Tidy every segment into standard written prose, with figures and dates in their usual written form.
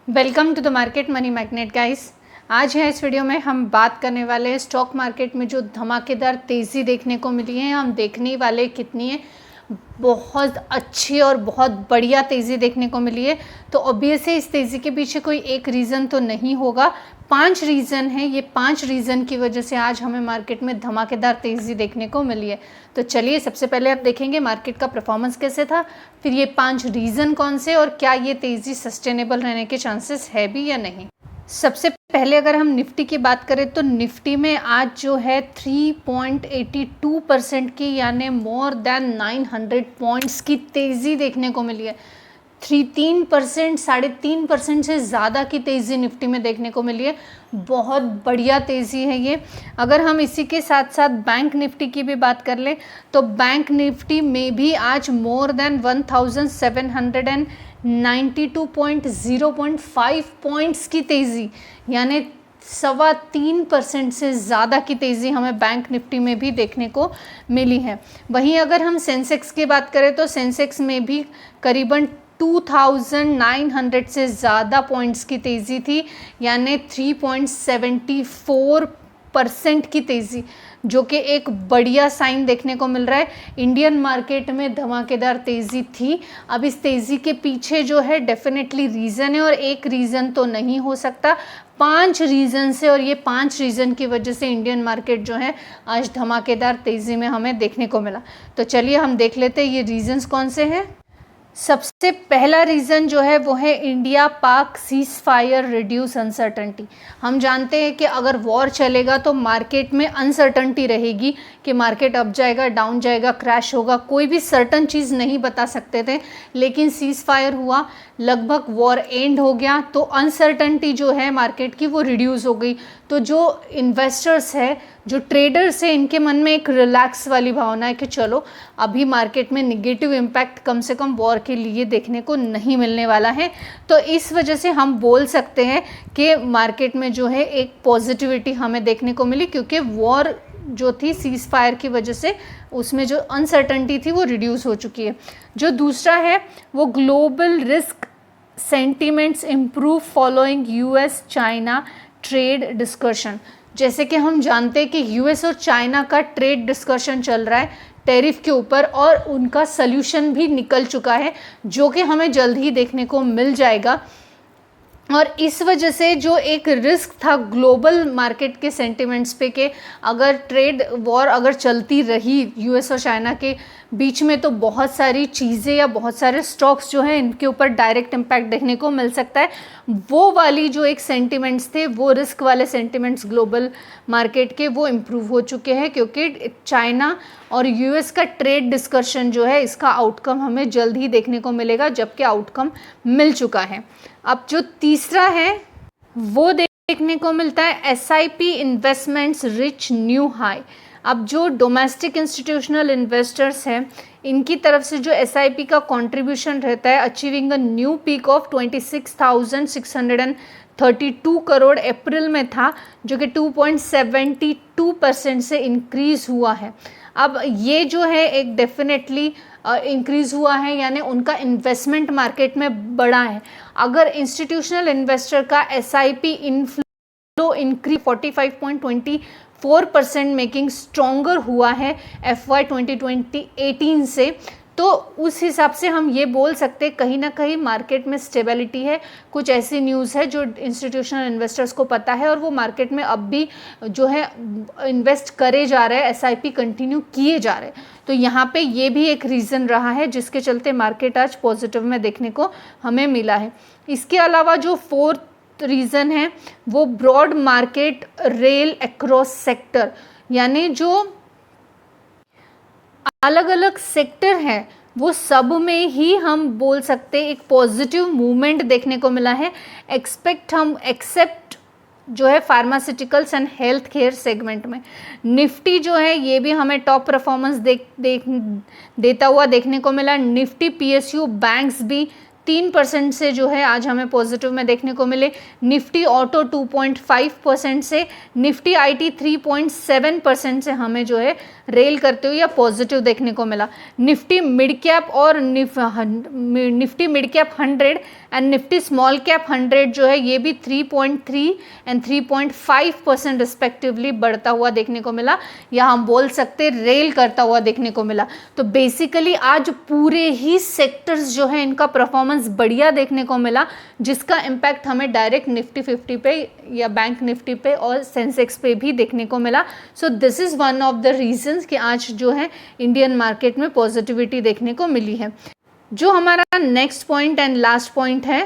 Welcome to the Market Money Magnet guys. आज है इस वीडियो में हम बात करने वाले हैं स्टॉक मार्केट में जो धमाकेदार तेज़ी देखने को मिली है। हम देखने वाले कितनी है, बहुत अच्छी और बहुत बढ़िया तेज़ी देखने को मिली है। तो ऑब्वियसली इस तेज़ी के पीछे कोई एक रीज़न तो नहीं होगा, 5 रीज़न है। ये 5 रीज़न की वजह से आज हमें मार्केट में धमाकेदार तेज़ी देखने को मिली है। तो चलिए सबसे पहले आप देखेंगे मार्केट का परफॉर्मेंस कैसे था, फिर ये 5 रीज़न कौन से और क्या ये तेज़ी सस्टेनेबल रहने के चांसेस है भी या नहीं। सबसे पहले अगर हम निफ्टी की बात करें तो निफ्टी में आज जो है 3.82% की यानी मोर देन 900 पॉइंट्स की तेज़ी देखने को मिली है। 3% 3.5% से ज़्यादा की तेज़ी निफ्टी में देखने को मिली है। बहुत बढ़िया तेज़ी है ये। अगर हम इसी के साथ साथ बैंक निफ्टी की भी बात कर लें तो बैंक निफ्टी में भी आज मोर देन 1792.0.5 पॉइंट्स की तेज़ी यानी 3.25% से ज़्यादा की तेज़ी हमें बैंक निफ्टी में भी देखने को मिली है। वहीं अगर हम सेंसेक्स की बात करें तो सेंसेक्स में भी करीबन 2900 से ज़्यादा पॉइंट्स की तेज़ी थी यानी 3.74% की तेज़ी, जो कि एक बढ़िया साइन देखने को मिल रहा है। इंडियन मार्केट में धमाकेदार तेज़ी थी। अब इस तेज़ी के पीछे जो है डेफिनेटली रीज़न है और एक रीज़न तो नहीं हो सकता, 5 रीज़न से, और ये 5 रीज़न की वजह से इंडियन मार्केट जो है आज धमाकेदार तेज़ी में हमें देखने को मिला। तो चलिए हम देख लेते हैं ये रीज़न्स कौन से हैं। सबसे पहला रीज़न जो है वो है इंडिया पाक सीज फायर रिड्यूस अनसर्टनटी। हम जानते हैं कि अगर वॉर चलेगा तो मार्केट में अनसर्टनटी रहेगी कि मार्केट अप जाएगा, डाउन जाएगा, क्रैश होगा, कोई भी सर्टन चीज़ नहीं बता सकते थे। लेकिन सीज फायर हुआ, लगभग वॉर एंड हो गया, तो अनसर्टनटी जो है मार्केट की वो रिड्यूस हो गई। तो जो इन्वेस्टर्स है, जो ट्रेडर्स है, इनके मन में एक रिलैक्स वाली भावना है कि चलो अभी मार्केट में निगेटिव इम्पैक्ट कम से कम वॉर के लिए देखने को नहीं मिलने वाला है। तो इस वजह से हम बोल सकते हैं कि मार्केट में जो है एक पॉजिटिविटी हमें देखने को मिली, क्योंकि वॉर जो थी सीज फायर की वजह से उसमें जो अनसर्टनटी थी वो रिड्यूस हो चुकी है। जो दूसरा है वो global risk sentiments improve following US China trade discussion. जैसे कि हम जानते हैं कि यूएस और चाइना का ट्रेड डिस्कशन चल रहा है टैरिफ के ऊपर, और उनका सल्यूशन भी निकल चुका है जो कि हमें जल्द ही देखने को मिल जाएगा। और इस वजह से जो एक रिस्क था ग्लोबल मार्केट के सेंटिमेंट्स पे कि अगर ट्रेड वॉर अगर चलती रही यूएस और चाइना के बीच में तो बहुत सारी चीज़ें या बहुत सारे स्टॉक्स जो हैं इनके ऊपर डायरेक्ट इम्पैक्ट देखने को मिल सकता है। वो वाली जो एक सेंटिमेंट्स थे, वो रिस्क वाले सेंटिमेंट्स ग्लोबल मार्केट के, वो इम्प्रूव हो चुके हैं, क्योंकि चाइना और यूएस का ट्रेड डिस्कशन जो है इसका आउटकम हमें जल्द ही देखने को मिलेगा, जबकि आउटकम मिल चुका है। अब जो तीसरा है वो देखने को मिलता है SIP investments rich new high. अब जो डोमेस्टिक इंस्टीट्यूशनल इन्वेस्टर्स हैं इनकी तरफ से जो एसआईपी का कंट्रीब्यूशन रहता है achieving a new peak of 26,632 crore April में था, जो कि 2.72% से इंक्रीज़ हुआ है। अब ये जो है एक डेफिनेटली इंक्रीज़ हुआ है, यानी उनका इन्वेस्टमेंट मार्केट में बढ़ा है। अगर इंस्टीट्यूशनल इन्वेस्टर का SIP inflow increase 45.24% making stronger हुआ है FY 2018 से, तो उस हिसाब से हम ये बोल सकते हैं कहीं ना कहीं मार्केट में स्टेबिलिटी है। कुछ ऐसी न्यूज़ है जो इंस्टीट्यूशनल इन्वेस्टर्स को पता है और वो मार्केट में अब भी जो है इन्वेस्ट करे जा रहे हैं, एसआईपी कंटिन्यू किए जा रहे हैं। तो यहाँ पे ये भी एक रीज़न रहा है जिसके चलते मार्केट आज पॉजिटिव में देखने को हमें मिला है। इसके अलावा जो फोर्थ रीज़न है वो broad market rally across sector, यानी जो अलग अलग सेक्टर हैं वो सब में ही हम बोल सकते हैं एक पॉजिटिव मूवमेंट देखने को मिला है। एक्सेप्ट जो है pharmaceuticals and health care segment में निफ्टी जो है ये भी हमें टॉप परफॉर्मेंस देता हुआ देखने को मिला। निफ्टी पीएसयू बैंक्स भी 3% से जो है आज हमें पॉजिटिव में देखने को मिले। निफ्टी ऑटो 2.5% से, निफ्टी आईटी 3.7% से हमें जो है रेल करते हुए या पॉजिटिव देखने को मिला। निफ्टी मिड कैप और Nifty mid cap 100 and Nifty small cap 100 जो है ये भी 3.3 एंड 3.5% रिस्पेक्टिवली बढ़ता हुआ देखने को मिला, या हम बोल सकते रेल करता हुआ देखने को मिला। तो बेसिकली आज पूरे ही सेक्टर्स जो है इनका परफॉर्मेंस बढ़िया देखने को मिला, जिसका इम्पैक्ट हमें डायरेक्ट निफ्टी 50 पे या बैंक निफ्टी पे और सेंसेक्स पे भी देखने को मिला। So this is one of the reasons कि आज जो है इंडियन मार्केट में पॉजिटिविटी देखने को मिली है। जो हमारा next point and last point है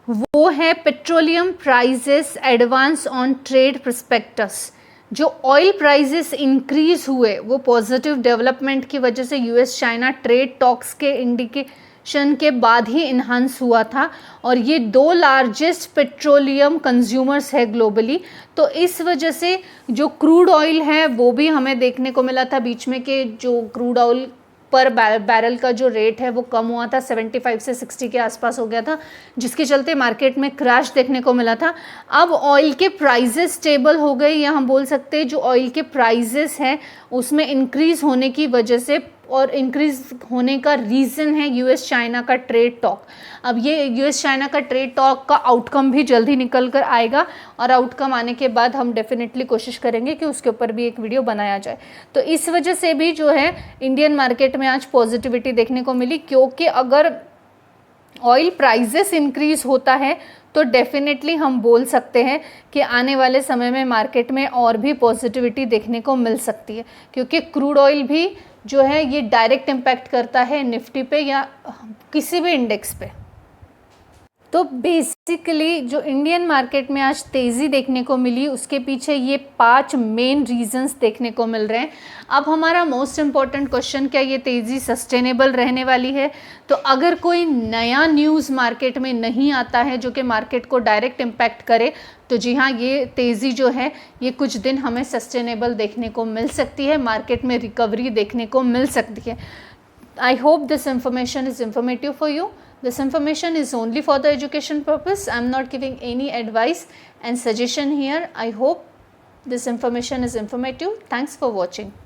वो है petroleum prices advance on trade prospects. जो ऑयल प्राइजेस इंक्रीज हुए वो पॉजिटिव डेवलपमेंट की वजह से यूएस चाइना ट्रेड टॉक्स के इंडिकेशन के बाद ही इन्हांस हुआ था, और ये 2 लार्जेस्ट पेट्रोलियम कंज्यूमर्स है ग्लोबली। तो इस वजह से जो क्रूड ऑयल है वो भी हमें देखने को मिला था बीच में कि जो क्रूड ऑयल पर बैरल का जो रेट है वो कम हुआ था, 75 से 60 के आसपास हो गया था, जिसके चलते मार्केट में क्रैश देखने को मिला था। अब ऑयल के प्राइजेस स्टेबल हो गए, या हम बोल सकते हैं जो ऑयल के प्राइजेस हैं उसमें इंक्रीज होने की वजह से, और इंक्रीज होने का रीज़न है यूएस चाइना का ट्रेड टॉक। अब ये यूएस चाइना का ट्रेड टॉक का आउटकम भी जल्दी निकल कर आएगा, और आउटकम आने के बाद हम डेफिनेटली कोशिश करेंगे कि उसके ऊपर भी एक वीडियो बनाया जाए। तो इस वजह से भी जो है इंडियन मार्केट में आज पॉजिटिविटी देखने को मिली, क्योंकि अगर ऑयल प्राइजेस इंक्रीज होता है तो डेफिनेटली हम बोल सकते हैं कि आने वाले समय में मार्केट में और भी पॉजिटिविटी देखने को मिल सकती है, क्योंकि क्रूड ऑयल भी जो है ये डायरेक्ट इम्पैक्ट करता है निफ्टी पे या किसी भी इंडेक्स पे। तो बेसिकली जो इंडियन मार्केट में आज तेज़ी देखने को मिली उसके पीछे ये 5 मेन रीजंस देखने को मिल रहे हैं। अब हमारा मोस्ट इम्पॉर्टेंट क्वेश्चन, क्या ये तेज़ी सस्टेनेबल रहने वाली है? तो अगर कोई नया न्यूज़ मार्केट में नहीं आता है जो कि मार्केट को डायरेक्ट इम्पैक्ट करे, तो जी हाँ, ये तेज़ी जो है ये कुछ दिन हमें सस्टेनेबल देखने को मिल सकती है, मार्केट में रिकवरी देखने को मिल सकती है। I hope this information is informative for you. This information is only for the education purpose. I am not giving any advice and suggestion here. I hope this information is informative. Thanks for watching.